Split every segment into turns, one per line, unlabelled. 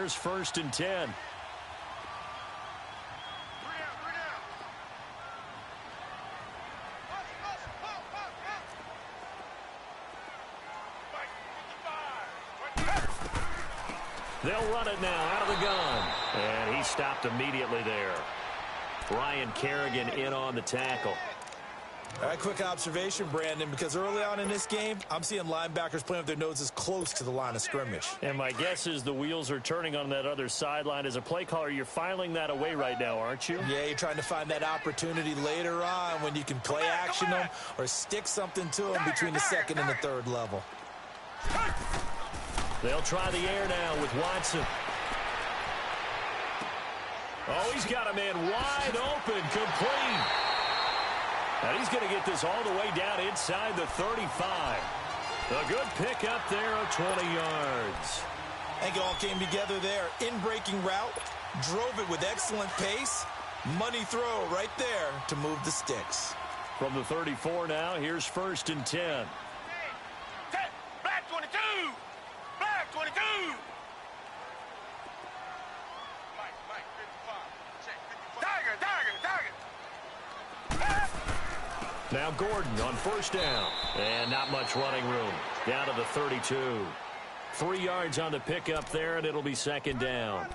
here's 1st and 10. They'll run it now out of the gun. And he stopped immediately there. Ryan Kerrigan in on the tackle.
All right, quick observation, Brandon, because early on in this game, I'm seeing linebackers playing with their noses close to the line of scrimmage.
And my guess is the wheels are turning on that other sideline. As a play caller, you're filing that away right now, aren't you?
Yeah, you're trying to find that opportunity later on when you can play action them or stick something to them between the second and the third level.
They'll try the air now with Watson. Oh, he's got a man wide open, complete. And he's going to get this all the way down inside the 35. A good pickup there of 20 yards.
I think it all came together there. In-breaking route, drove it with excellent pace. Money throw right there to move the sticks.
From the 34 now, here's 1st and 10.
Black 22! Black 22! Mike, 55. Check, 55. Tiger!
Now Gordon on 1st down. And not much running room. Down to the 32. 3 yards on the pickup there, and it'll be 2nd down.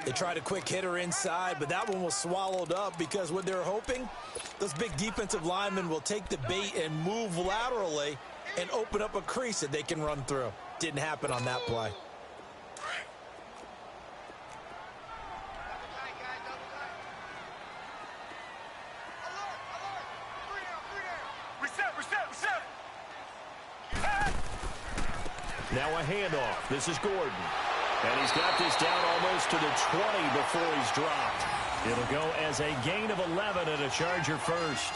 They tried a quick hitter inside, but that one was swallowed up because what they're hoping, those big defensive linemen will take the bait and move laterally and open up a crease that they can run through. Didn't happen on that play.
Now a handoff. This is Gordon. And he's got this down almost to the 20 before he's dropped. It'll go as a gain of 11 and a Charger first.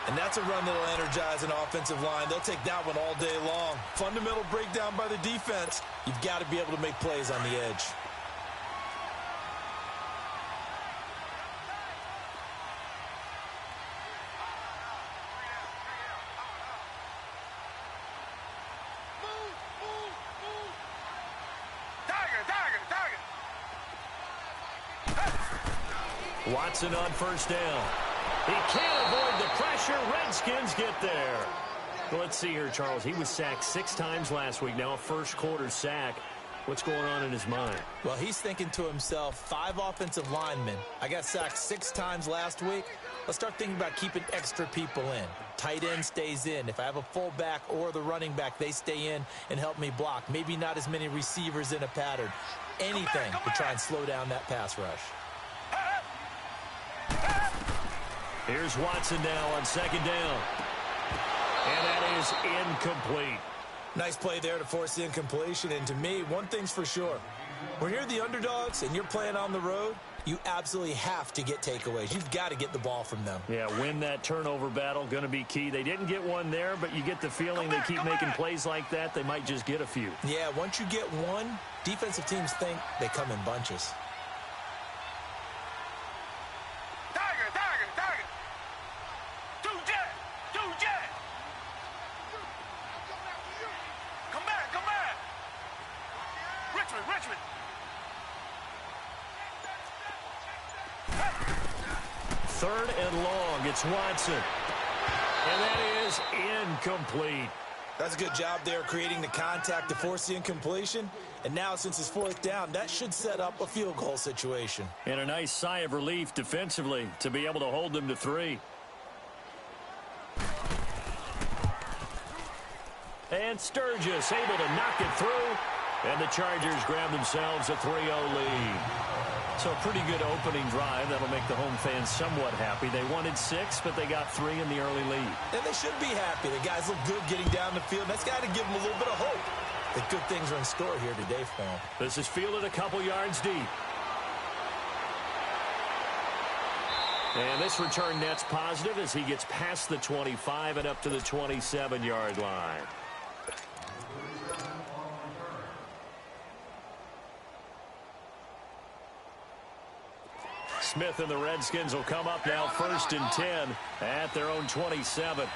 And that's a run that'll energize an offensive line. They'll take that one all day long. Fundamental breakdown by the defense. You've got to be able to make plays on the edge.
Watson on 1st down. He can't avoid the pressure. Redskins get there. Well, let's see here, Charles. He was sacked 6 times last week. Now a first-quarter sack. What's going on in his mind?
Well, he's thinking to himself, 5 offensive linemen. I got sacked 6 times last week. Let's start thinking about keeping extra people in. Tight end stays in. If I have a fullback or the running back, they stay in and help me block. Maybe not as many receivers in a pattern. Anything to try and slow down that pass rush.
Here's Watson now on 2nd down. And that is incomplete.
Nice play there to force the incompletion. And to me, one thing's for sure. When you're the underdogs and you're playing on the road, you absolutely have to get takeaways. You've got to get the ball from them.
Yeah, win that turnover battle, going to be key. They didn't get one there, but you get the feeling they keep making plays like that, they might just get a few.
Yeah, once you get one, defensive teams think they come in bunches.
Richmond.
3rd and long. It's Watson. And that is incomplete.
That's a good job there creating the contact to force the incompletion. And now since it's 4th down, that should set up a field goal situation.
And a nice sigh of relief defensively to be able to hold them to 3. And Sturgis able to knock it through. And the Chargers grab themselves a 3-0 lead. So a pretty good opening drive. That'll make the home fans somewhat happy. They wanted 6, but they got 3 in the early lead.
And they should be happy. The guys look good getting down the field. That's got to give them a little bit of hope that good things are in store here today for them.
This is fielded a couple yards deep. And this return net's positive as he gets past the 25 and up to the 27-yard line. Smith and the Redskins will come up now 1st and 10 at their own 27.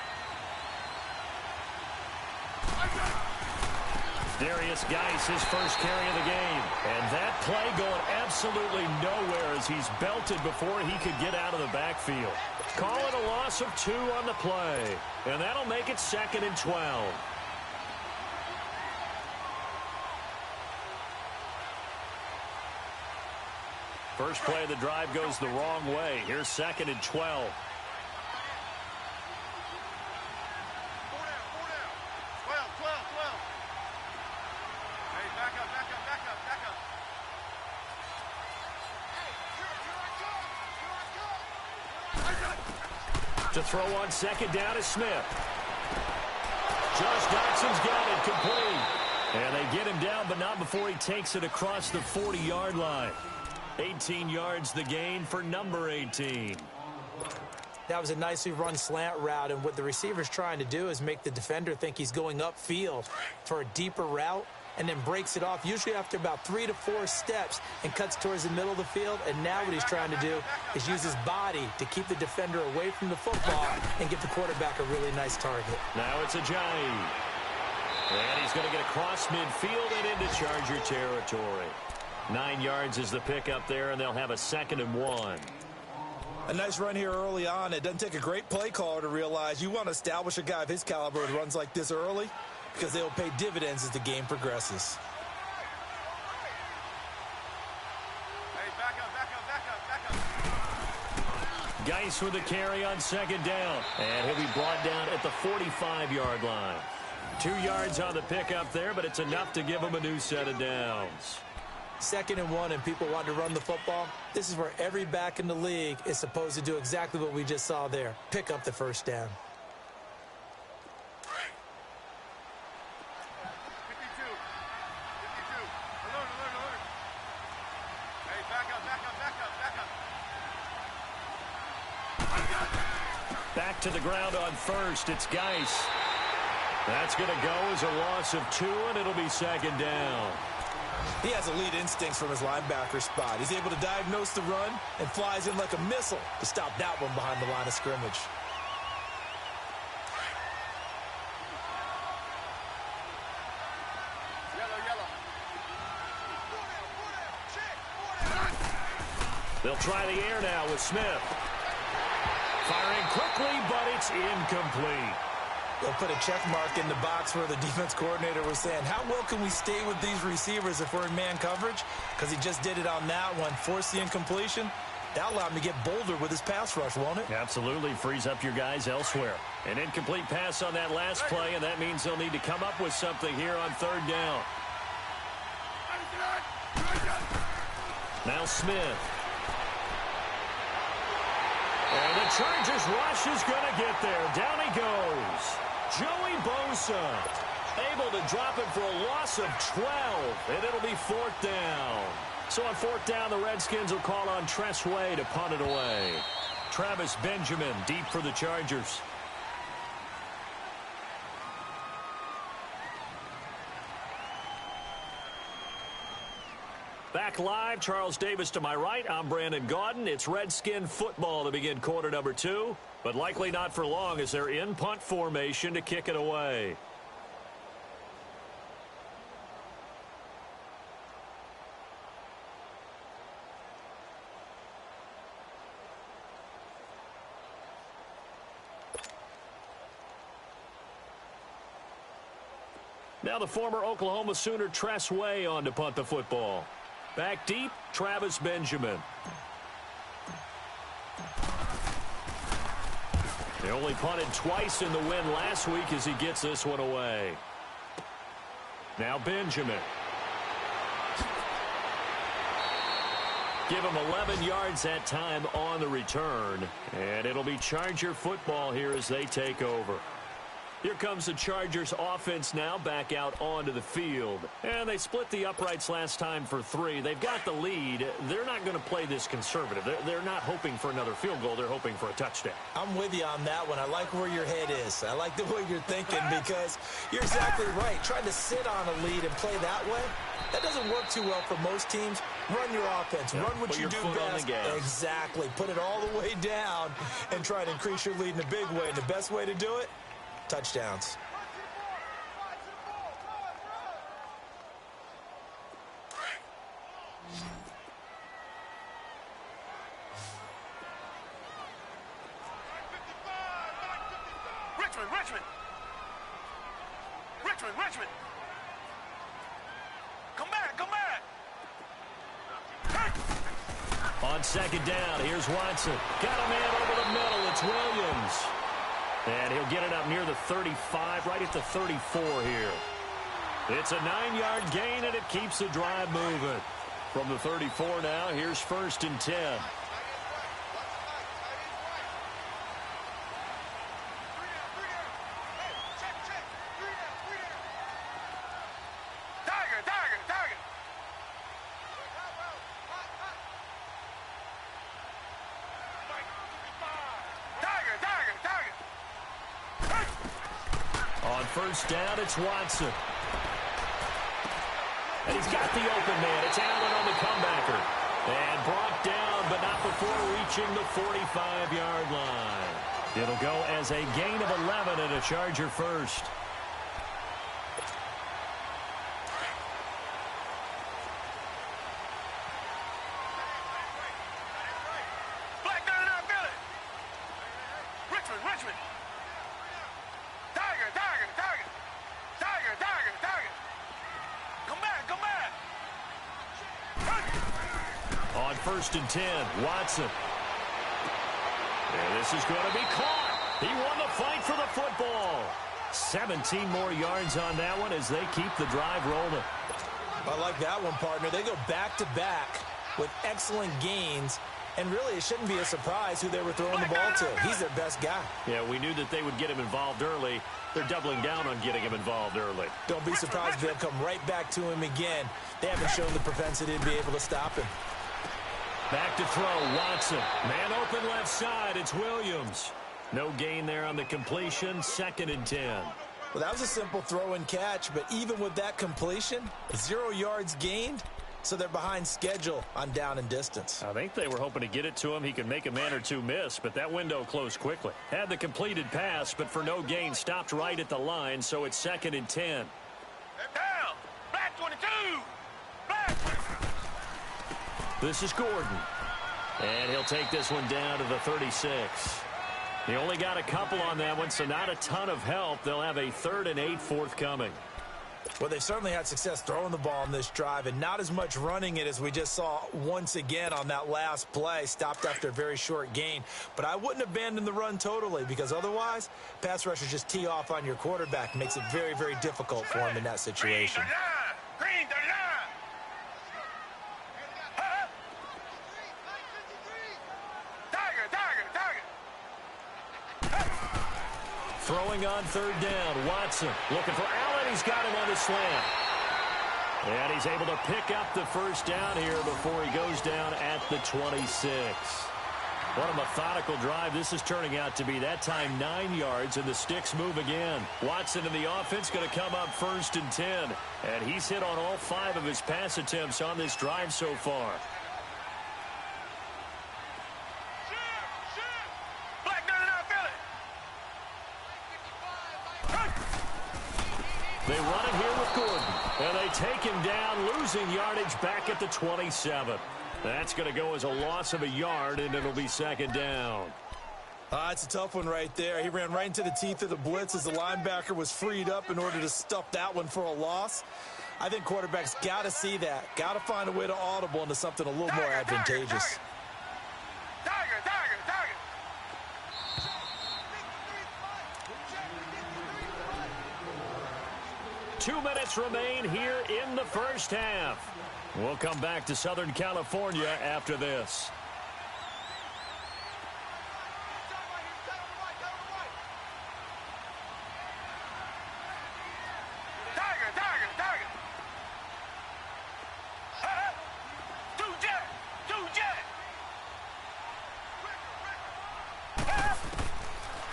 Darius Geis, his first carry of the game. And that play going absolutely nowhere as he's belted before he could get out of the backfield. Call it a loss of 2 on the play. And that'll make it 2nd and 12. First play of the drive goes the wrong way. Here's 2nd and 12. To throw on 2nd down is Smith. Josh Doxson's got it complete. And they get him down, but not before he takes it across the 40-yard line. 18 yards the gain for number 18.
That was a nicely run slant route, and what the receiver's trying to do is make the defender think he's going upfield for a deeper route, and then breaks it off, usually after about 3 to 4 steps, and cuts towards the middle of the field. And now what he's trying to do is use his body to keep the defender away from the football and give the quarterback a really nice target.
Now it's Ajayi. And he's going to get across midfield and into Charger territory. 9 yards is the pickup there, and they'll have a 2nd and 1.
A nice run here early on. It doesn't take a great play caller to realize you want to establish a guy of his caliber who runs like this early, because they'll pay dividends as the game progresses.
Hey, back up.
Geis with the carry on 2nd down. And he'll be brought down at the 45-yard line. 2 yards on the pickup there, but it's enough to give him a new set of downs.
2nd and 1, and people want to run the football. This is where every back in the league is supposed to do exactly what we just saw there. Pick up the first down.
52. Alert. Hey, back up.
Back to the ground on 1st. It's Geis. That's going to go as a loss of 2, and it'll be 2nd down.
He has elite instincts from his linebacker spot. He's able to diagnose the run and flies in like a missile to stop that one behind the line of scrimmage.
Yellow.
They'll try the air now with Smith. Firing quickly, but it's incomplete.
They'll put a check mark in the box where the defense coordinator was saying, how well can we stay with these receivers if we're in man coverage? Because he just did it on that one, forced the incompletion. That'll allow him to get bolder with his pass rush, won't it?
Absolutely. Frees up your guys elsewhere. An incomplete pass on that last play, and that means they'll need to come up with something here on 3rd down. Now Smith. And the Chargers rush is going to get there. Down he goes. Joey Bosa able to drop it for a loss of 12, and it'll be 4th down. So on 4th down, the Redskins will call on Tress Way to punt it away. Travis Benjamin deep for the Chargers. Back live, Charles Davis to my right. I'm Brandon Gaudin. It's Redskin football to begin quarter number 2, but likely not for long as they're in punt formation to kick it away. Now the former Oklahoma Sooner Tress Way on to punt the football. Back deep, Travis Benjamin. They only punted twice in the win last week as he gets this one away. Now Benjamin. Give him 11 yards that time on the return. And it'll be Charger football here as they take over. Here comes the Chargers offense now back out onto the field. And they split the uprights last time for 3. They've got the lead. They're not going to play this conservative. They're not hoping for another field goal. They're hoping for a touchdown.
I'm with you on that one. I like where your head is. I like the way you're thinking because you're exactly right. Trying to sit on a lead and play that way, that doesn't work too well for most teams. Run your offense. Run what you do best. Exactly. Put it all the way down and try to increase your lead in a big way. And the best way to do it, touchdowns.
Richmond. Come back.
On second down, here's Watson. Got a man over the middle. It's Williams. And he'll get it up near the 35, right at the 34 here. It's a 9-yard gain, and it keeps the drive moving. From the 34 now, here's 1st and 10. On first down, it's Watson. And he's got the open man. It's Allen on the comebacker. And brought down, but not before reaching the 45-yard line. It'll go as a gain of 11 and a Charger first.
Richmond. Tiger. Come back.
On 1st and 10, Watson. And this is going to be caught. He won the fight for the football. 17 more yards on that one as they keep the drive rolling.
I like that one, partner. They go back-to-back with excellent gains. And really, it shouldn't be a surprise who they were throwing the ball to. He's their best guy.
Yeah, we knew that they would get him involved early. They're doubling down on getting him involved early.
Don't be surprised if they'll come right back to him again. They haven't shown the propensity to be able to stop him.
Back to throw, Watson. Man open left side, it's Williams. No gain there on the completion, 2nd and 10.
Well, that was a simple throw and catch, but even with that completion, 0 yards gained. So they're behind schedule on down and distance.
I think they were hoping to get it to him. He could make a man or two miss, but that window closed quickly. Had the completed pass, but for no gain, stopped right at the line, so it's 2nd and 10.
Down. Black 22. Black.
This is Gordon. And he'll take this one down to the 36. He only got a couple on that one, so not a ton of help. They'll have a 3rd and 8 forthcoming.
Well, they've certainly had success throwing the ball in this drive and not as much running it as we just saw once again on that last play. Stopped after a very short gain. But I wouldn't abandon the run totally because otherwise, pass rushers just tee off on your quarterback. Makes it very, very difficult for him in that situation.
Green, the line. Tiger.
Throwing on 3rd down, Watson looking for Allen. He's got him on the slant. And he's able to pick up the 1st down here before he goes down at the 26. What a methodical drive this is turning out to be. That time 9 yards, and the sticks move again. Watson in the offense going to come up 1st and 10. And he's hit on all 5 of his pass attempts on this drive so far. They run it here with Gordon, and they take him down, losing yardage back at the 27. That's going to go as a loss of a yard, and it'll be 2nd down.
It's a tough one right there. He ran right into the teeth of the blitz as the linebacker was freed up in order to stuff that one for a loss. I think quarterbacks got to see that, got to find a way to audible into something a little more advantageous.
Tiger.
2 minutes remain here in the 1st half. We'll come back to Southern California after this.
Tiger. Two jet.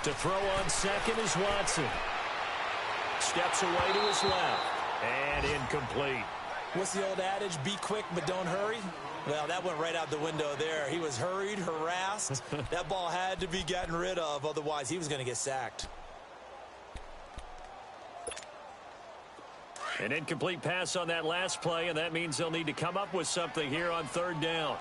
To throw on 2nd is Watson. Steps away to his left. And incomplete.
What's the old adage? Be quick, but don't hurry. Well, that went right out the window there. He was hurried, harassed. That ball had to be gotten rid of. Otherwise, he was going to get sacked.
An incomplete pass on that last play, and that means they'll need to come up with something here on third down.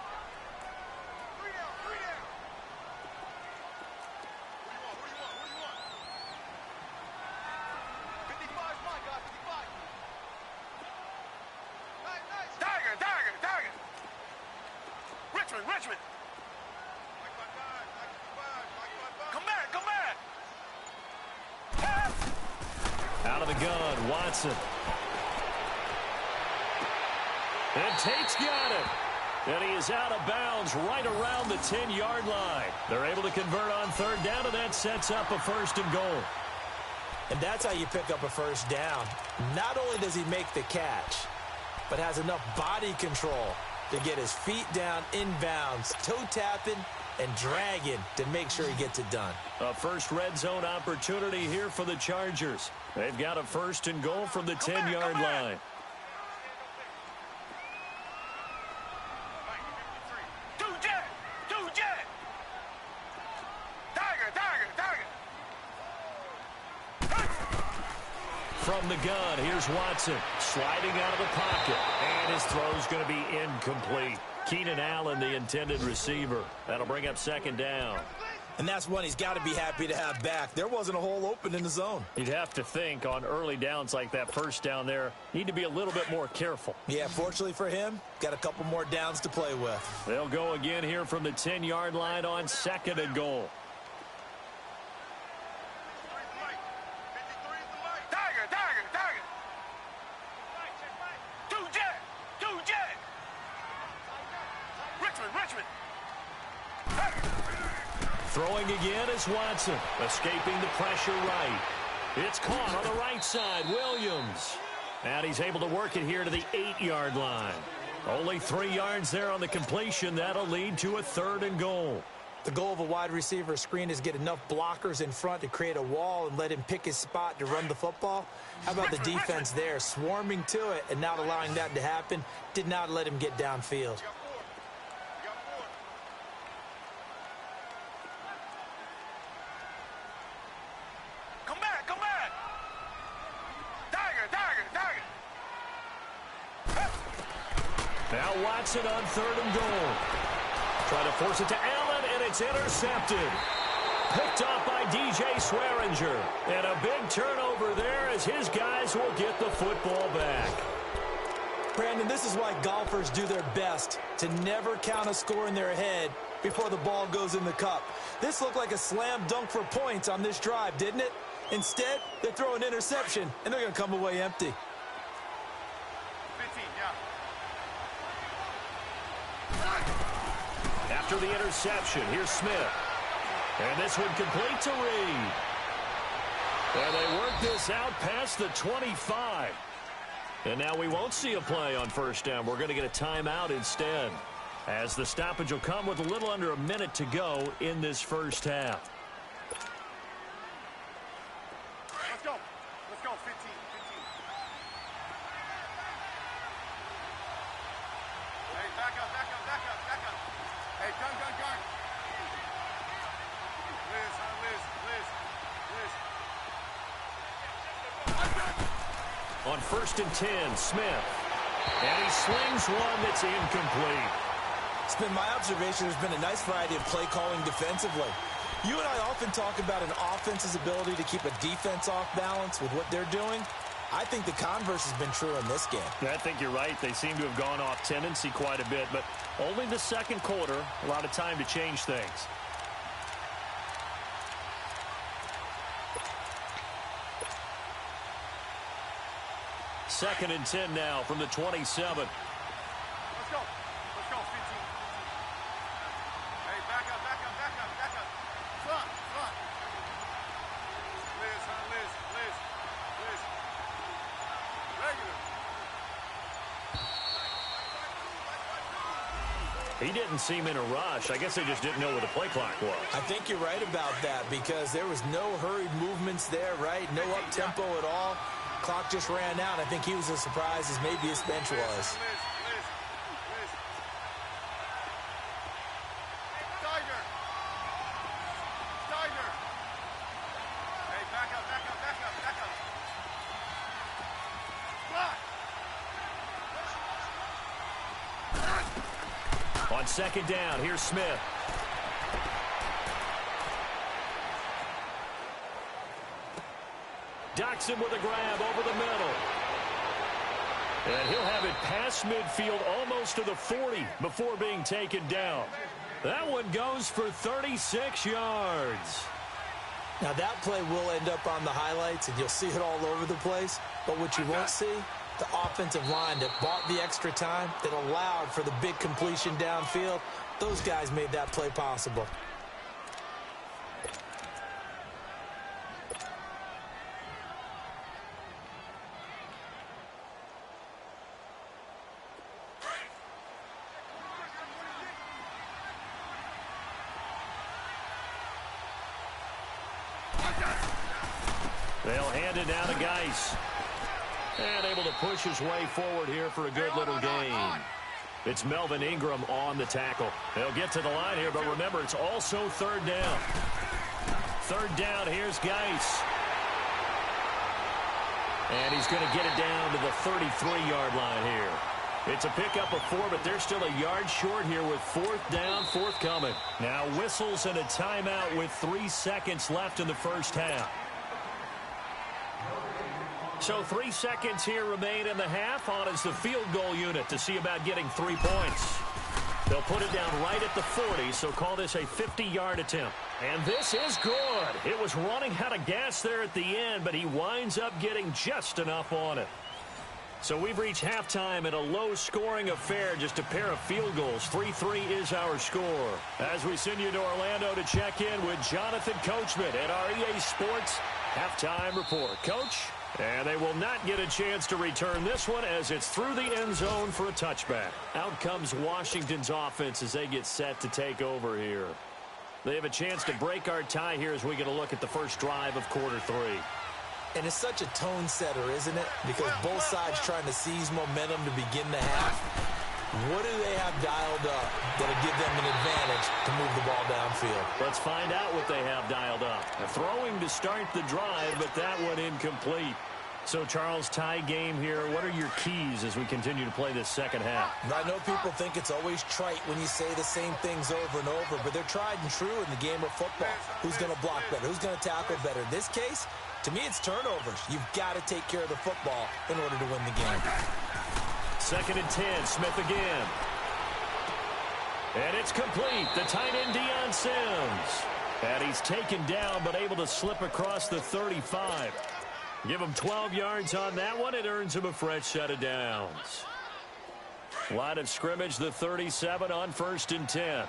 Richmond. Come back.
Out of the gun, Watson. And Tate's got it. And he is out of bounds right around the 10-yard line. They're able to convert on third down, and that sets up a 1st and goal.
And that's how you pick up a first down. Not only does he make the catch, but has enough body control to get his feet down inbounds, toe tapping and dragging to make sure he gets it done.
A first red zone opportunity here for the Chargers. They've got a 1st and goal from the 10-yard line. From the gun, here's Watson sliding out of the pocket, and his throw's going to be incomplete. Keenan Allen, the intended receiver. That'll bring up 2nd down.
And that's one he's got to be happy to have back. There wasn't a hole open in the zone.
You'd have to think on early downs like that, first down there, need to be a little bit more careful.
Yeah, fortunately for him, got a couple more downs to play with.
They'll go again here from the 10-yard line on 2nd and goal.
Richmond.
Throwing again is Watson, escaping the pressure right. It's caught on the right side, Williams. And he's able to work it here to the 8-yard line. Only 3 yards there on the completion. That'll lead to a 3rd and goal.
The goal of a wide receiver screen is get enough blockers in front to create a wall and let him pick his spot to run the football. How about the defense there, swarming to it and not allowing that to happen? Did not let him get downfield.
Come back. Tiger.
Now Watson on 3rd and goal. Trying to force it to Allen, and it's intercepted. Picked off by DJ Swearinger. And a big turnover there as his guys will get the football back.
Brandon, this is why golfers do their best to never count a score in their head before the ball goes in the cup. This looked like a slam dunk for points on this drive, didn't it? Instead, they throw an interception, and they're going to come away empty.
15, yeah.
After the interception, here's Smith. And this one complete to Reed. And they work this out past the 25. And now we won't see a play on 1st down. We're going to get a timeout instead, as the stoppage will come with a little under a minute to go in this 1st half.
Let's go, 15. Hey, back up. Hey, gun. Liz.
On 1st and 10, Smith. And he slings one that's incomplete.
It's been my observation there's been a nice variety of play calling defensively. You and I often talk about an offense's ability to keep a defense off balance with what they're doing. I think the converse has been true in this game.
I think you're right. They seem to have gone off tendency quite a bit, but only the 2nd quarter, a lot of time to change things. Second and 10 now from the 27.
Let's go, 15. Hey, back up. Front. Liz. Regular.
He didn't seem in a rush. I guess they just didn't know what the play clock was.
I think you're right about that because there was no hurried movements there, right? No up-tempo at all. Clock just ran out. I think he was as surprised as maybe his bench was.
Liz. Tiger. Hey, back up. Block.
On second down, here's Smith. Docks him with a grab over the middle. And he'll have it past midfield almost to the 40 before being taken down. That one goes for 36 yards.
Now, that play will end up on the highlights, and you'll see it all over the place. But what you won't see, the offensive line that bought the extra time, that allowed for the big completion downfield, those guys made that play possible.
They'll hand it down to Geis. And able to push his way forward here for a good little gain. It's Melvin Ingram on the tackle. They'll get to the line here, but remember, it's also third down. Third down, here's Geis. And he's going to get it down to the 33-yard line here. It's a pickup of 4, but they're still a yard short here with fourth down, forthcoming. Now whistles and a timeout with 3 seconds left in the first half. So 3 seconds here remain in the half. On is the field goal unit to see about getting 3 points. They'll put it down right at the 40, so call this a 50-yard attempt. And this is good. It was running out of gas there at the end, but he winds up getting just enough on it. So we've reached halftime in a low-scoring affair, just a pair of field goals. 3-3 is our score. As we send you to Orlando to check in with Jonathan Coachman at our EA Sports Halftime Report. Coach? And they will not get a chance to return this one as it's through the end zone for a touchback. Out comes Washington's offense as they get set to take over here. They have a chance to break our tie here as we get a look at the first drive of quarter 3.
And it's such a tone setter, isn't it? Because both sides trying to seize momentum to begin the half. What do they have dialed up that'll give them an advantage to move the ball downfield?
Let's find out what they have dialed up. A throwing to start the drive, but that one incomplete. So, Charles, tie game here. What are your keys as we continue to play this second half?
I know people think it's always trite when you say the same things over and over, but they're tried and true in the game of football. Who's going to block better? Who's going to tackle better? In this case, to me, it's turnovers. You've got to take care of the football in order to win the game.
2nd and 10, Smith again. And it's complete. The tight end, Deion Sims. And he's taken down, but able to slip across the 35. Give him 12 yards on that one. It earns him a fresh set of downs. Line of scrimmage, the 37 on 1st and 10.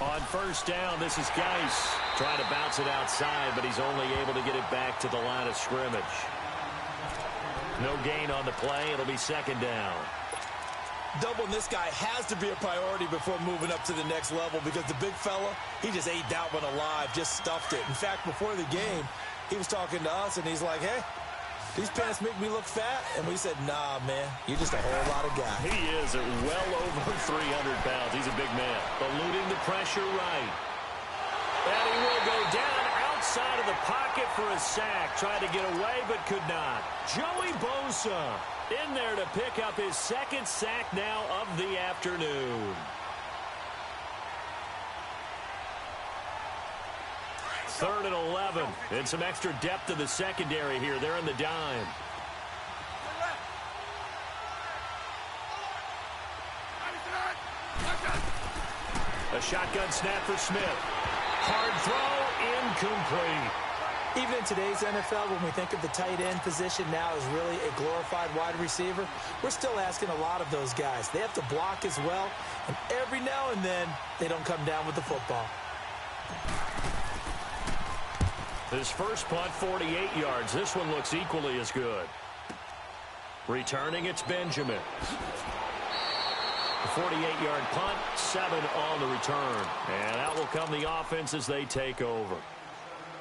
On first down, this is Geis trying to bounce it outside, but he's only able to get it back to the line of scrimmage. No gain on the play. It'll be 2nd down.
Doubling this guy has to be a priority before moving up to the next level because the big fella, he just ate that one alive, just stuffed it. In fact, before the game, he was talking to us, and he's like, hey, these pants make me look fat. And we said, nah, man, you're just a whole lot of guy.
He is at well over 300 pounds. He's a big man. Eluding the pressure right. And he will go down outside of the pocket for a sack. Tried to get away, but could not. Joey Bosa in there to pick up his 2nd sack now of the afternoon. 3rd and 11. And some extra depth to the secondary here. They're in the dime. A shotgun snap for Smith. Hard throw, incomplete.
Even in today's NFL, when we think of the tight end position now as really a glorified wide receiver, we're still asking a lot of those guys. They have to block as well, and every now and then, they don't come down with the football.
His first punt, 48 yards. This one looks equally as good. Returning, it's Benjamin. A 48-yard punt, 7 on the return. And out will come the offense as they take over.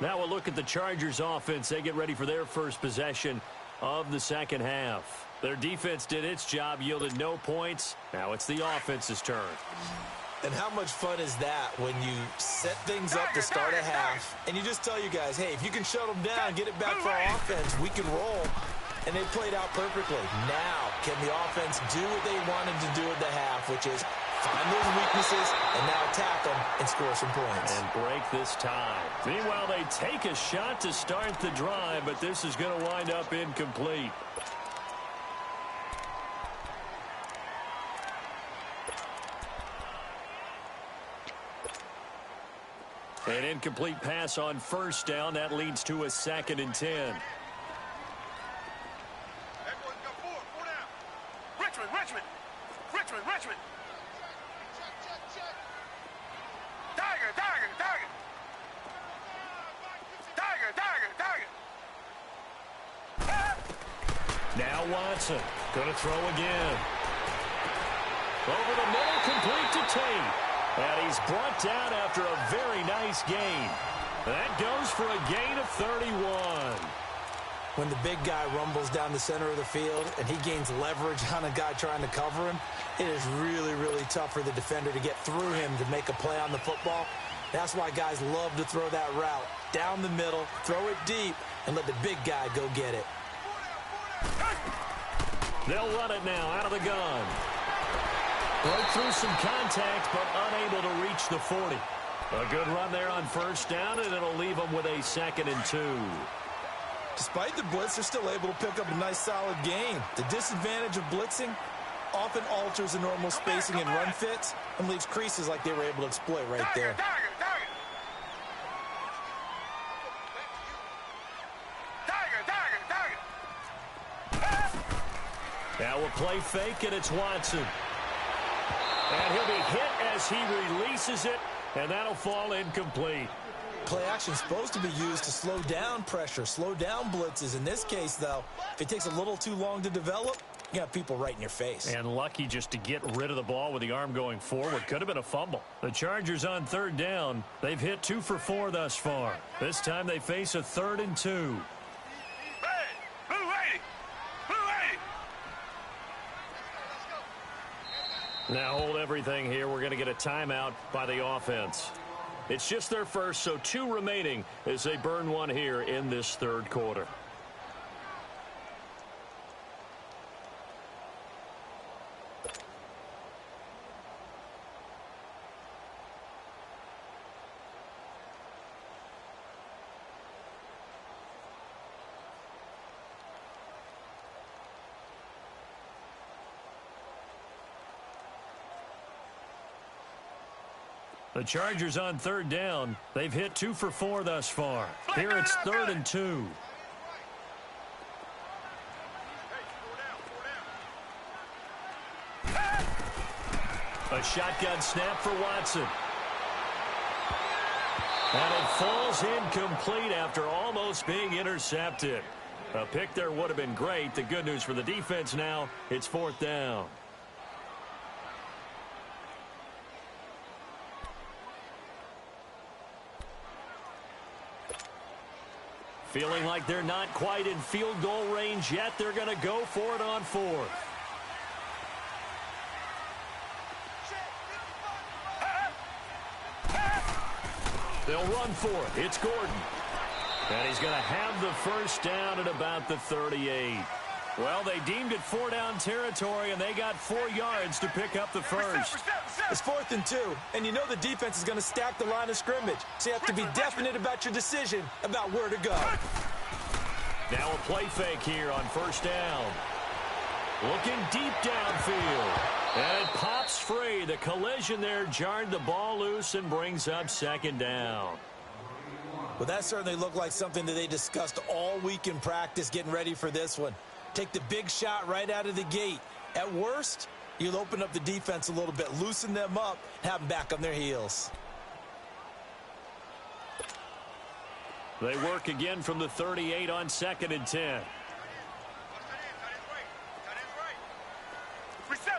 Now we'll look at the Chargers offense. They get ready for their first possession of the second half. Their defense did its job, yielded no points. Now it's the offense's turn.
And how much fun is that when you set things up to start a half and you just tell you guys, hey, if you can shut them down, get it back for our offense, we can roll. and they played out perfectly. Now, can the offense do what they wanted to do at the half, which is find those weaknesses and now attack them and score some points.
And break this tie. Meanwhile, they take a shot to start the drive, but this is going to wind up incomplete. An incomplete pass on first down. That leads to a 2nd and 10.
That boy's got four down. Richmond. Tiger.
Now Watson going to throw again. Over the middle, complete to Tate. And he's brought down after a very nice gain. That goes for a gain of 31.
When the big guy rumbles down the center of the field and he gains leverage on a guy trying to cover him, it is really, really tough for the defender to get through him to make a play on the football. That's why guys love to throw that route down the middle, throw it deep, and let the big guy go get it.
They'll run it now out of the gun. Broke through some contact, but unable to reach the 40. A good run there on first down, and it'll leave them with a 2nd and 2.
Despite the blitz, they're still able to pick up a nice, solid gain. The disadvantage of blitzing often alters the normal spacing and run fits and leaves creases like they were able to exploit right there.
Now a play fake, and it's Watson. And he'll be hit as he releases it, and that'll fall incomplete.
Play action is supposed to be used to slow down pressure, slow down blitzes. In this case, though, if it takes a little too long to develop, you got people right in your face.
And lucky just to get rid of the ball with the arm going forward. Could have been a fumble. The Chargers on 3rd down. They've hit 2 for 4 thus far. This time they face a 3rd and 2. Now hold everything here. We're going to get a timeout by the offense. It's just their first, so 2 remaining as they burn one here in this 3rd quarter. The Chargers on 3rd down. They've hit 2 for 4 thus far. Here it's 3rd and 2. A shotgun snap for Watson. And it falls incomplete after almost being intercepted. A pick there would have been great. The good news for the defense now, it's 4th down. Feeling like they're not quite in field goal range yet. They're going to go for it on 4th. They'll run for it. It's Gordon. And he's going to have the first down at about the 38. Well, they deemed it 4-down territory, and they got 4 yards to pick up the first.
It's 4th and 2, and you know the defense is going to stack the line of scrimmage, so you have to be definite about your decision about where to go.
Now a play fake here on first down. Looking deep downfield. And it pops free. The collision there jarred the ball loose and brings up 2nd down.
Well, that certainly looked like something that they discussed all week in practice getting ready for this one. Take the big shot right out of the gate. At worst, you'll open up the defense a little bit, loosen them up, have them back on their heels.
They work again from the 38 on 2nd and 10.
Reset.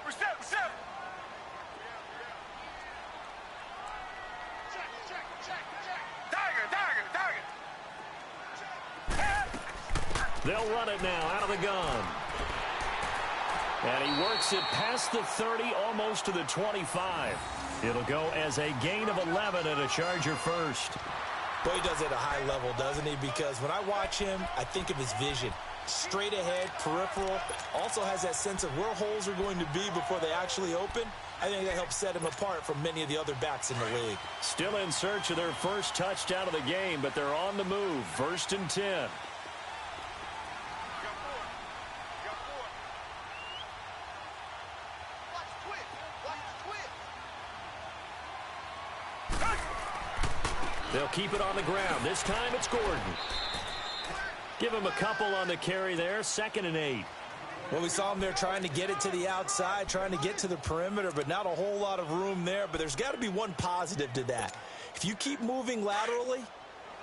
They'll run it now out of the gun. And he works it past the 30, almost to the 25. It'll go as a gain of 11 and a Charger first.
Boy, he does it at a high level, doesn't he? Because when I watch him, I think of his vision. straight ahead, peripheral. Also has that sense of where holes are going to be before they actually open. I think that helps set him apart from many of the other backs in the league.
Still in search of their first touchdown of the game, but they're on the move. 1st and 10. They'll keep it on the ground. This time it's Gordon. Give him a couple on the carry there. 2nd and 8.
Well, we saw him there trying to get it to the outside, trying to get to the perimeter, but not a whole lot of room there. But there's got to be one positive to that. If you keep moving laterally,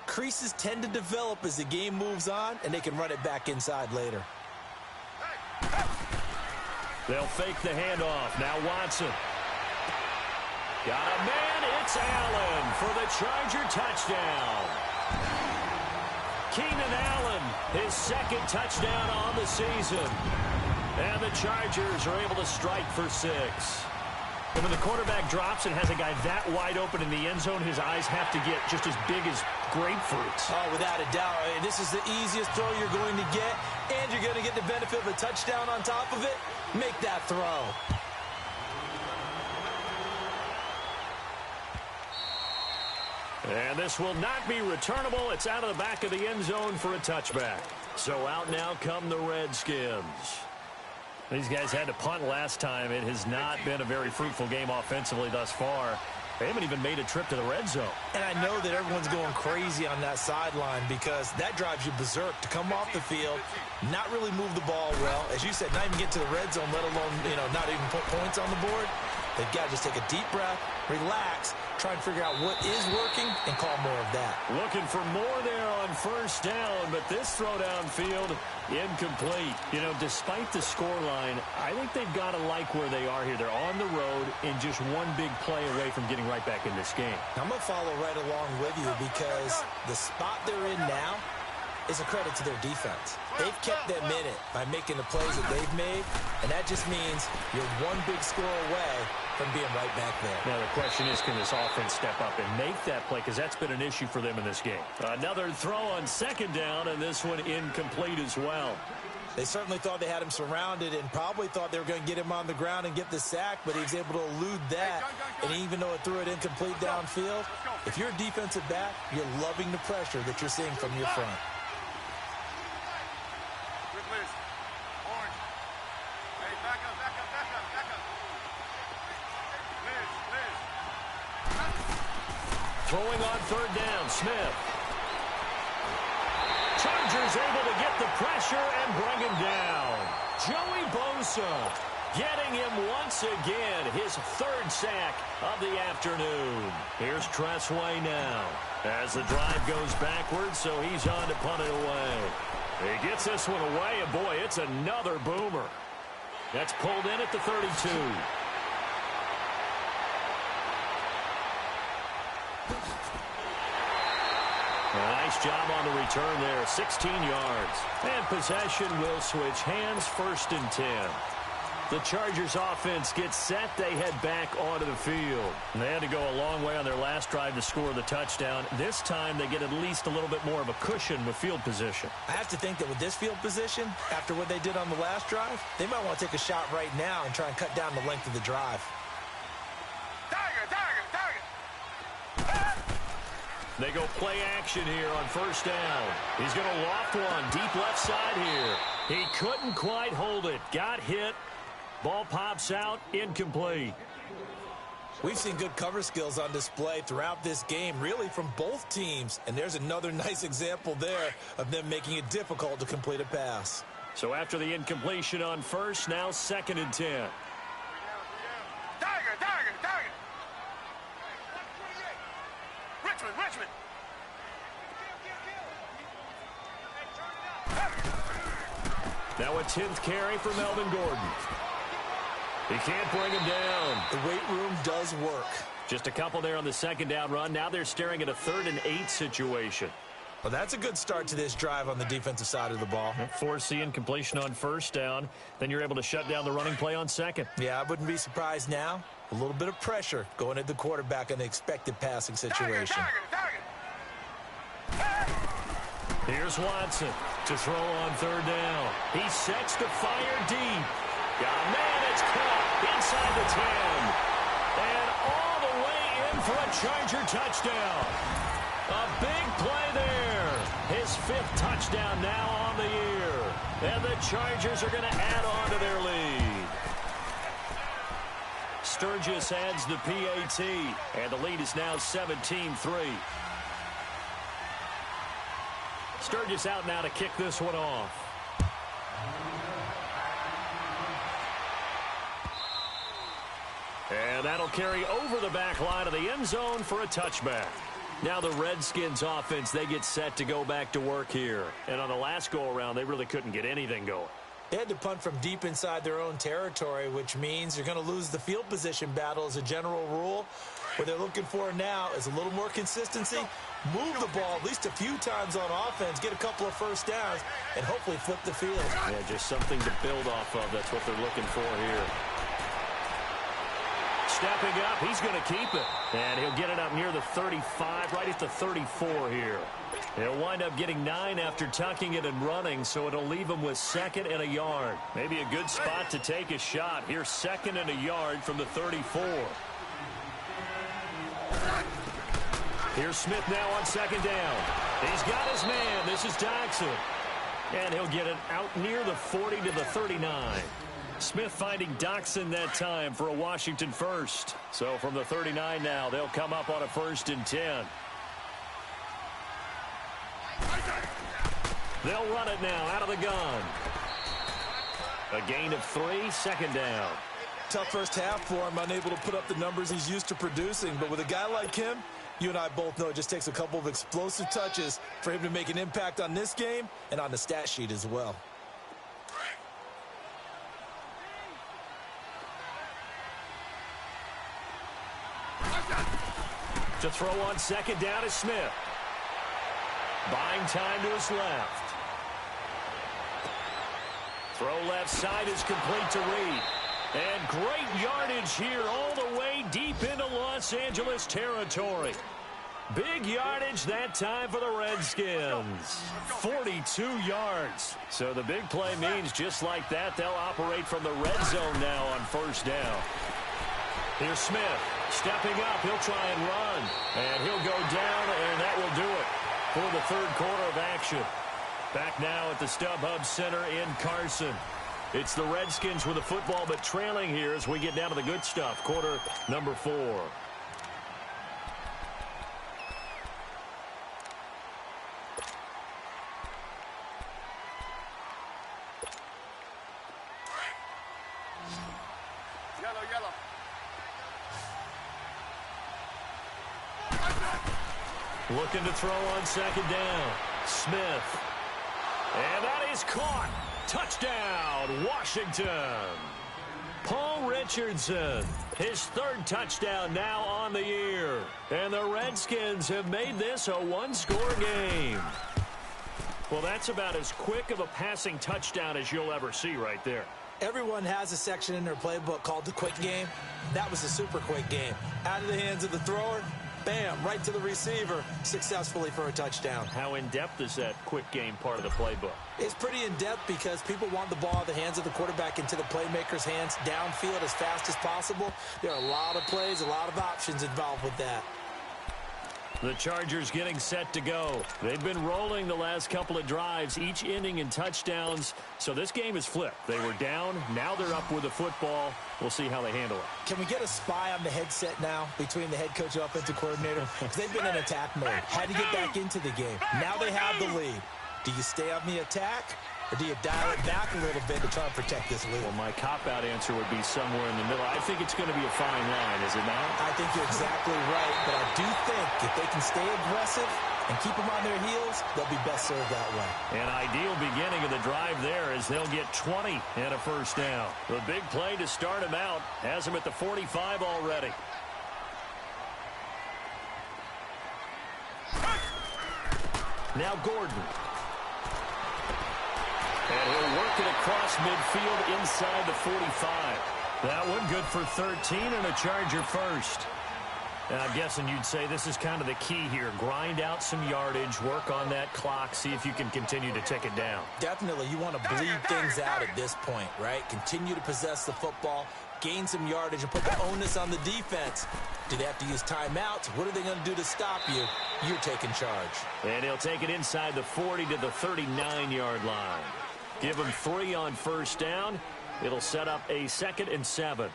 creases tend to develop as the game moves on, and they can run it back inside later.
They'll fake the handoff. Now Watson. Got a man. It's Allen for the Charger touchdown. Keenan Allen, his 2nd touchdown on the season. And the Chargers are able to strike for 6. And when the quarterback drops and has a guy that wide open in the end zone, his eyes have to get just as big as grapefruits.
Oh, without a doubt. This is the easiest throw you're going to get, and you're going to get the benefit of a touchdown on top of it. Make that throw.
And this will not be returnable. It's out of the back of the end zone for a touchback. So out now come the Redskins. These guys had to punt last time. It has not been a very fruitful game offensively thus far. They haven't even made a trip to the red zone.
And I know that everyone's going crazy on that sideline because that drives you berserk to come off the field, not really move the ball well. As you said, not even get to the red zone, let alone, not even put points on the board. They've got to just take a deep breath, relax, try and figure out what is working, and call more of that.
Looking for more there on 1st down, but this throw downfield, incomplete. Despite the scoreline, I think they've got to like where they are here. They're on the road and just one big play away from getting right back in this game.
I'm going to follow right along with you because the spot they're in now is a credit to their defense. They've kept them in it by making the plays that they've made, and that just means you're one big score away from being right back there.
Now, the question is, can this offense step up and make that play? Because that's been an issue for them in this game. Another throw on 2nd down, and this one incomplete as well.
They certainly thought they had him surrounded and probably thought they were going to get him on the ground and get the sack, but he was able to elude that. And even though it threw it incomplete downfield, if you're a defensive back, you're loving the pressure that you're seeing from your front.
Throwing on 3rd down, Smith. Chargers able to get the pressure and bring him down. Joey Bosa getting him once again, his 3rd sack of the afternoon. Here's Tressway now as the drive goes backwards, so he's on to punt it away. He gets this one away, and boy, it's another boomer. That's pulled in at the 32. Nice job on the return there, 16 yards. And possession will switch hands, 1st and 10. The Chargers offense gets set. They head back onto the field. And they had to go a long way on their last drive to score the touchdown. This time they get at least a little bit more of a cushion with field position.
I have to think that with this field position, after what they did on the last drive, they might want to take a shot right now and try and cut down the length of the drive.
They go play action here on 1st down. He's going to loft one deep left side here. He couldn't quite hold it. Got hit. Ball pops out. Incomplete.
We've seen good cover skills on display throughout this game, really from both teams. And there's another nice example there of them making it difficult to complete a pass.
So after the incompletion on 1st, now 2nd and 10.
Richmond.
Now a 10th carry for Melvin Gordon. He can't bring him down.
The weight room does work.
Just a couple there on the 2nd down run. Now they're staring at a 3rd and 8 situation.
Well, that's a good start to this drive on the defensive side of the ball.
Force the incompletion on 1st down. Then you're able to shut down the running play on 2nd.
Yeah, I wouldn't be surprised now. A little bit of pressure going at the quarterback in the expected passing situation.
Here's Watson. to throw on third down. He sets to fire deep. Yeah, man, it's caught inside the 10. And all the way in for a Charger touchdown. A big play there. His 5th touchdown now on the year. And the Chargers are going to add on to their lead. Sturgis adds the PAT, and the lead is now 17-3. Sturgis out now to kick this one off. And that'll carry over the back line of the end zone for a touchback. Now the Redskins offense, they get set to go back to work here. And on the last go-around, they really couldn't get anything going.
They had to punt from deep inside their own territory, which means you're going to lose the field position battle as a general rule. What they're looking for now is a little more consistency, move the ball at least a few times on offense, get a couple of first downs, and hopefully flip the field.
Yeah, just something to build off of. That's what they're looking for here. Stepping up, he's going to keep it. And he'll get it up near the 35, right at the 34 here. He'll wind up getting 9 after tucking it and running, so it'll leave him with 2nd and a yard. Maybe a good spot to take a shot. Here's 2nd and a yard from the 34. Here's Smith now on 2nd down. He's got his man. This is Jackson. And he'll get it out near the 40 to the 39. Smith finding Doxson that time for a Washington first. So from the 39 now, they'll come up on a 1st and 10. They'll run it now out of the gun. A gain of 3, 2nd down.
Tough first half for him, unable to put up the numbers he's used to producing. But with a guy like him, you and I both know it just takes a couple of explosive touches for him to make an impact on this game and on the stat sheet as well.
To throw on 2nd down is Smith. Buying time to his left. Throw left side is complete to Reed. And great yardage here all the way deep into Los Angeles territory. Big yardage that time for the Redskins. 42 yards. So the big play means just like that, they'll operate from the red zone now on 1st down. Here's Smith. Stepping up, he'll try and run. And he'll go down, and that will do it for the 3rd quarter of action. Back now at the StubHub Center in Carson. It's the Redskins with the football, but trailing here as we get down to the good stuff. Quarter number 4.
Yellow.
Looking to throw on 2nd down. Smith. And that is caught. Touchdown, Washington. Paul Richardson, his 3rd touchdown now on the year. And the Redskins have made this a 1-score game. Well, that's about as quick of a passing touchdown as you'll ever see right there.
Everyone has a section in their playbook called the quick game. That was a super quick game. Out of the hands of the thrower, bam, right to the receiver, successfully for a touchdown.
How in-depth is that quick game part of the playbook?
It's pretty in-depth because people want the ball out of the hands of the quarterback into the playmaker's hands downfield as fast as possible. There are a lot of plays, a lot of options involved with that.
The Chargers getting set to go. They've been rolling the last couple of drives, each inning in touchdowns. So this game is flipped. They were down. Now they're up with the football. We'll see how they handle it.
Can we get a spy on the headset now between the head coach and offensive coordinator? Because they've been in attack mode. Had to get back into the game. Now they have the lead. Do you stay on the attack? Or do you dial it back a little bit to try and protect this lead?
Well, my cop-out answer would be somewhere in the middle. I think it's going to be a fine line, is it not?
I think you're exactly right, but I do think if they can stay aggressive and keep them on their heels, they'll be best served that way.
An ideal beginning of the drive there as they'll get 20 and a 1st down. The big play to start him out has him at the 45 already. Now Gordon. And he'll work it across midfield inside the 45. That one good for 13 and a Charger first. And I'm guessing you'd say this is kind of the key here. Grind out some yardage, work on that clock, see if you can continue to tick it down.
Definitely. You want to bleed things out at this point, right? Continue to possess the football, gain some yardage, and put the onus on the defense. Do they have to use timeouts? What are they going to do to stop you? You're taking charge.
And he'll take it inside the 40 to the 39-yard line. Give him 3 on first down. It'll set up a 2nd and 7.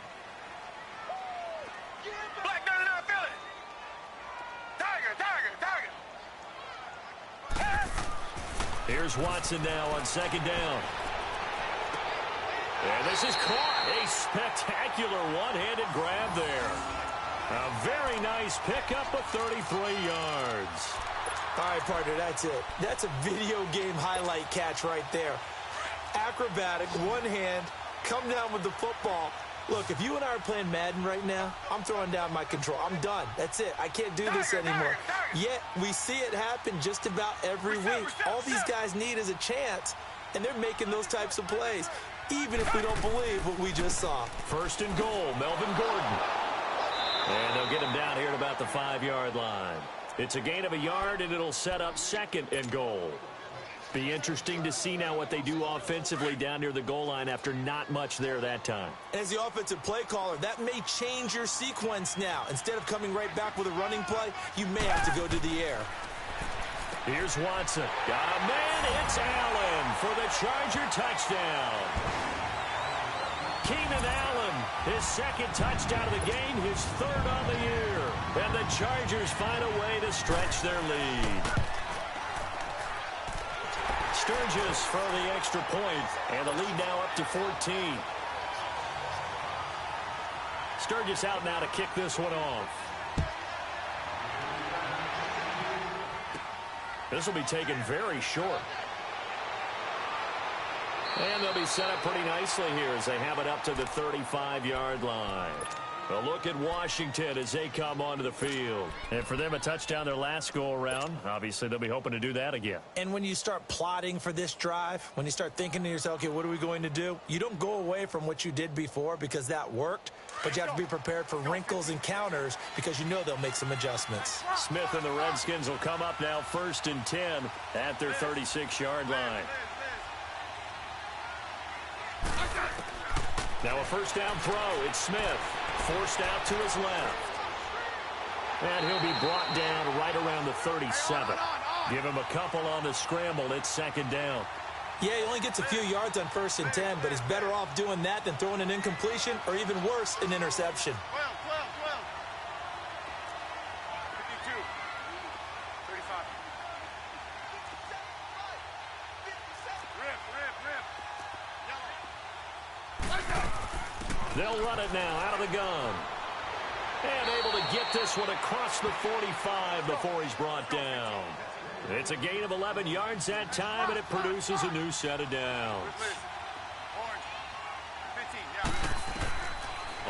Here's Watson now on 2nd down. And this is caught. A spectacular one-handed grab there. A very nice pickup of 33 yards.
All right, partner, that's it. That's a video game highlight catch right there. Acrobatic, one hand, come down with the football. Look, if you and I are playing Madden right now, I'm throwing down my control. I'm done. That's it. I can't do this anymore. Yet, we see it happen just about every week. All these guys need is a chance, and they're making those types of plays, even if we don't believe what we just saw.
1st and goal, Melvin Gordon. And they'll get him down here at about the 5-yard line. It's a gain of a yard, and it'll set up 2nd and goal. Be interesting to see now what they do offensively down near the goal line after not much there that time.
As the offensive play caller, that may change your sequence now. Instead of coming right back with a running play, you may have to go to the air.
Here's Watson. Got a man. It's Allen for the Charger touchdown. Keenan Allen, his 2nd touchdown of the game, his 3rd on the year. And the Chargers find a way to stretch their lead. Sturgis for the extra point, and the lead now up to 14. Sturgis out now to kick this one off. This will be taken very short. And they'll be set up pretty nicely here as they have it up to the 35-yard line. A look at Washington as they come onto the field. And for them, a touchdown their last go-around. Obviously, they'll be hoping to do that again.
And when you start plotting for this drive, when you start thinking to yourself, okay, what are we going to do? You don't go away from what you did before because that worked, but you have to be prepared for wrinkles and counters because you know they'll make some adjustments.
Smith and the Redskins will come up now 1st and 10 at their 36-yard line. Now a 1st down throw. It's Smith. Forced out to his left. And he'll be brought down right around the 37. Give him a couple on the scramble. It's 2nd down.
Yeah, he only gets a few yards on 1st and 10, but he's better off doing that than throwing an incompletion or even worse, an interception.
12. 52. 35. Rip.
They'll run it now out of the gun. And able to get this one across the 45 before he's brought down. It's a gain of 11 yards that time, and it produces a new set of downs.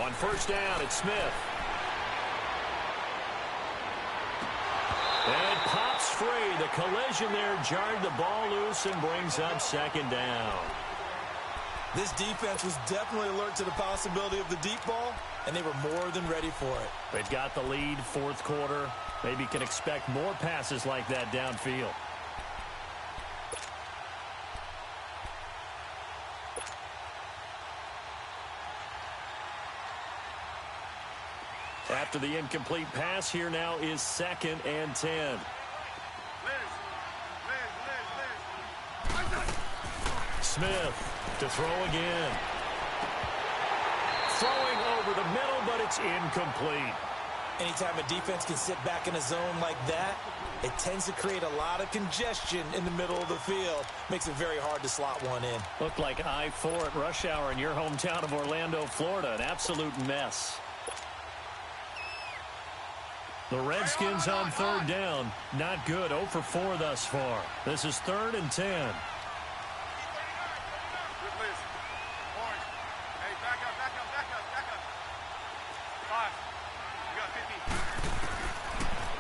On 1st down, it's Smith. And it pops free. The collision there jarred the ball loose and brings up 2nd down.
This defense was definitely alert to the possibility of the deep ball, and they were more than ready for it.
They've got the lead, 4th quarter. Maybe can expect more passes like that downfield. After the incomplete pass, here now is 2nd and 10. Smith to throw again. Throwing over the middle, but it's incomplete.
Anytime a defense can sit back in a zone like that, it tends to create a lot of congestion in the middle of the field. Makes it very hard to slot one in.
Looked like I-4 at rush hour in your hometown of Orlando, Florida. An absolute mess. The Redskins on 3rd down. Not good. 0 for 4 thus far. This is 3rd and 10.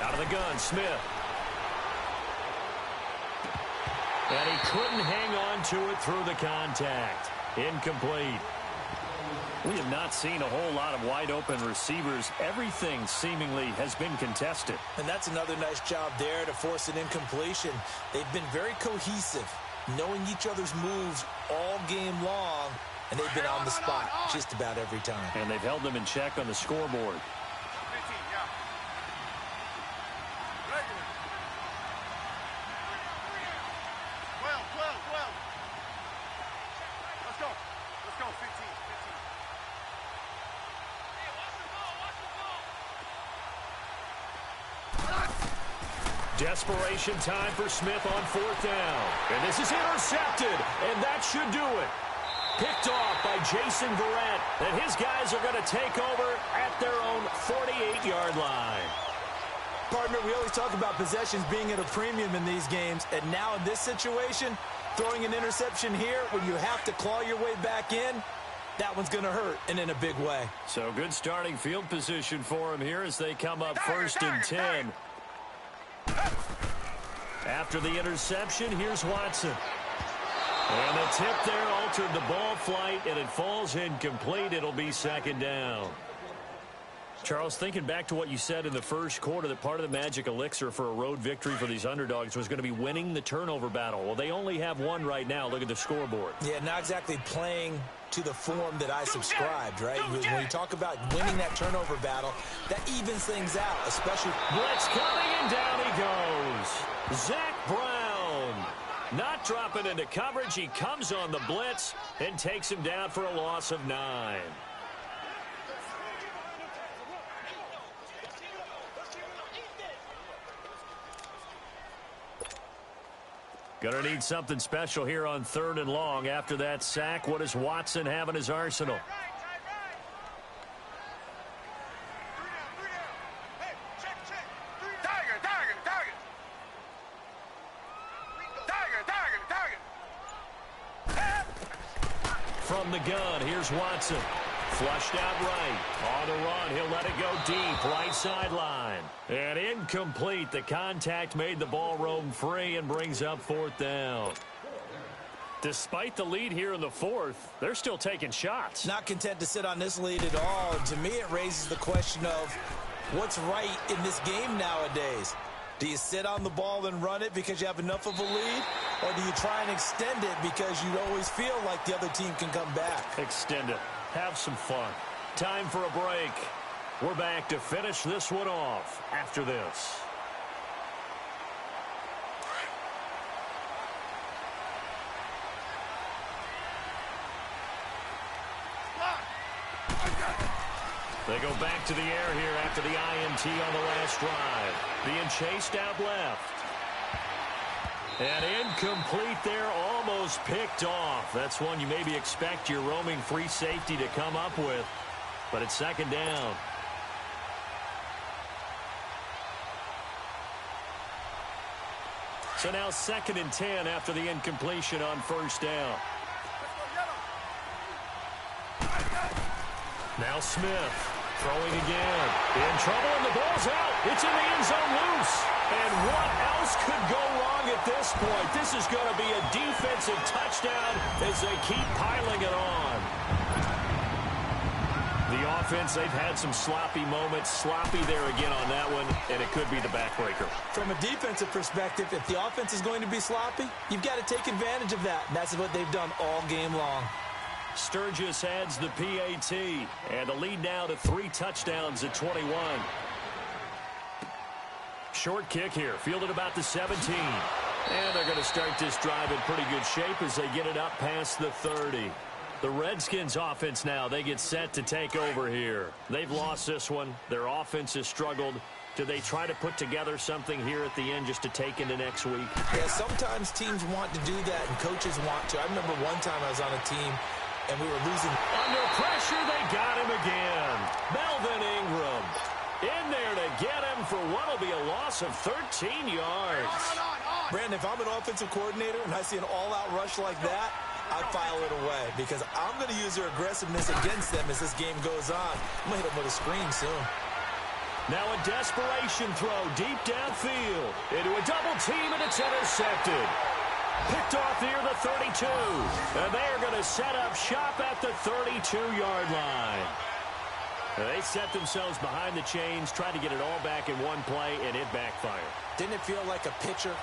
Out of the gun, Smith. And he couldn't hang on to it through the contact. Incomplete. We have not seen a whole lot of wide-open receivers. Everything seemingly has been contested.
And that's another nice job there to force an incompletion. They've been very cohesive, knowing each other's moves all game long, and they've been on the spot just about every time.
And they've held them in check on the scoreboard.
15, yeah. Regular. 12. Let's go. 15.
Desperation time for Smith on 4th down. And this is intercepted, and that should do it. Picked off by Jason Verrett, and his guys are going to take over at their own 48-yard line.
Partner, we always talk about possessions being at a premium in these games, and now in this situation, throwing an interception here when you have to claw your way back in, that one's going to hurt, and in a big way.
So good starting field position for him here as they come up 1st and 10. After the interception, here's Watson. And the tip there altered the ball flight, and it falls incomplete. It'll be 2nd down. Charles, thinking back to what you said in the first quarter, that part of the magic elixir for a road victory for these underdogs was going to be winning the turnover battle. Well, they only have one right now. Look at the scoreboard.
Yeah, not exactly playing to the form that I subscribed, right? When you talk about winning that turnover battle, that evens things out, especially...
Blitz coming, and down he goes. Zach Brown not dropping into coverage. He comes on the blitz and takes him down for a loss of 9. Going to need something special here on 3rd and long. After that sack, what does Watson have in his arsenal? From the gun, here's Watson. Flushed out right. On the run, he'll let it go deep. Right sideline. And incomplete. The contact made the ball roam free and brings up 4th down. Despite the lead here in the 4th, they're still taking shots.
Not content to sit on this lead at all. And to me, it raises the question of what's right in this game nowadays. Do you sit on the ball and run it because you have enough of a lead? Or do you try and extend it because you always feel like the other team can come back?
Extend it. Have some fun. Time for a break. We're back to finish this one off after this. They go back to the air here after the INT on the last drive. Being chased out left. And incomplete there, almost picked off. That's one you maybe expect your roaming free safety to come up with. But it's 2nd down. So now 2nd and 10 after the incompletion on 1st down. Now Smith throwing again. In trouble, and the ball's out. It's in the end zone loose. And what else could go wrong at this point? This is going to be a defensive touchdown as they keep piling it on. The offense, they've had some sloppy moments. Sloppy there again on that one, and it could be the backbreaker.
From a defensive perspective, if the offense is going to be sloppy, you've got to take advantage of that. And that's what they've done all game long.
Sturgis adds the PAT, and a lead now to 3 touchdowns at 21. Short kick here, fielded about the 17. And they're going to start this drive in pretty good shape as they get it up past the 30. The Redskins offense now, they get set to take over here. They've lost this one. Their offense has struggled. Do they try to put together something here at the end just to take into next week?
Yeah, sometimes teams want to do that and coaches want to. I remember one time I was on a team and we were losing.
Under pressure, they got him again. Melvin Ingram in there to get him for what will be a loss of 13 yards.
Brandon, if I'm an offensive coordinator and I see an all-out rush like that, I file it away because I'm going to use their aggressiveness against them as this game goes on. I'm going to hit them with a screen soon.
Now a desperation throw deep downfield into a double team, and it's intercepted. Picked off near the 32. And they're going to set up shop at the 32-yard line. They set themselves behind the chains, tried to get it all back in one play, and it backfired.
Didn't it feel like a pitcher?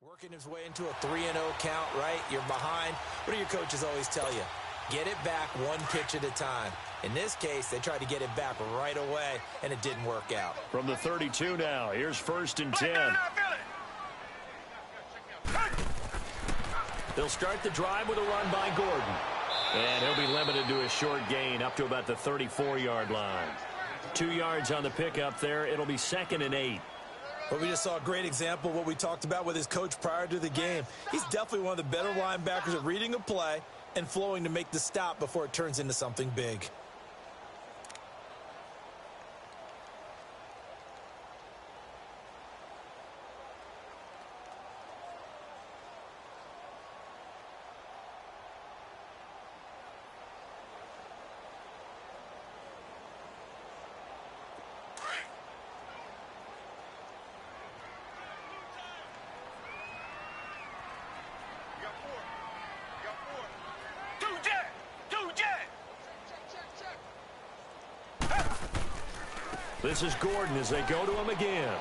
Working his way into a 3-0 count, right? You're behind. What do your coaches always tell you? Get it back one pitch at a time. In this case, they tried to get it back right away, and it didn't work out.
From the 32 now, here's 1st and 10. They'll start the drive with a run by Gordon. And he'll be limited to a short gain up to about the 34-yard line. 2 yards on the pickup there. It'll be 2nd and 8.
But we just saw a great example of what we talked about with his coach prior to the game. He's definitely one of the better linebackers at reading a play and flowing to make the stop before it turns into something big.
This is Gordon as they go to him again.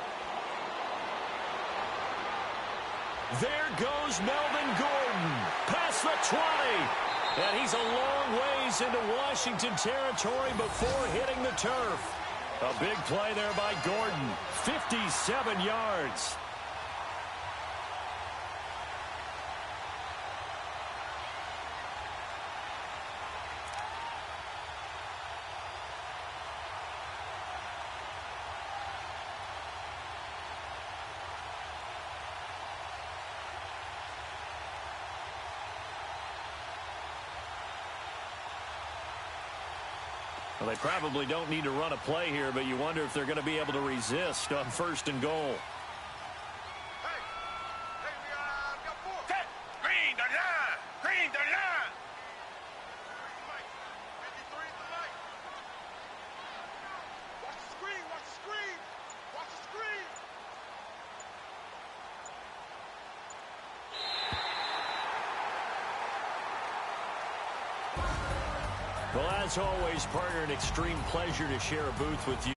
There goes Melvin Gordon. Past the 20. And he's a long ways into Washington territory before hitting the turf. A big play there by Gordon. 57 yards. Well, they probably don't need to run a play here, but you wonder if they're going to be able to resist on 1st and goal.
Green the line! Green the line! Watch the screen! Watch the screen! Watch the screen!
Well, as always, partner, an extreme pleasure to share a booth with you.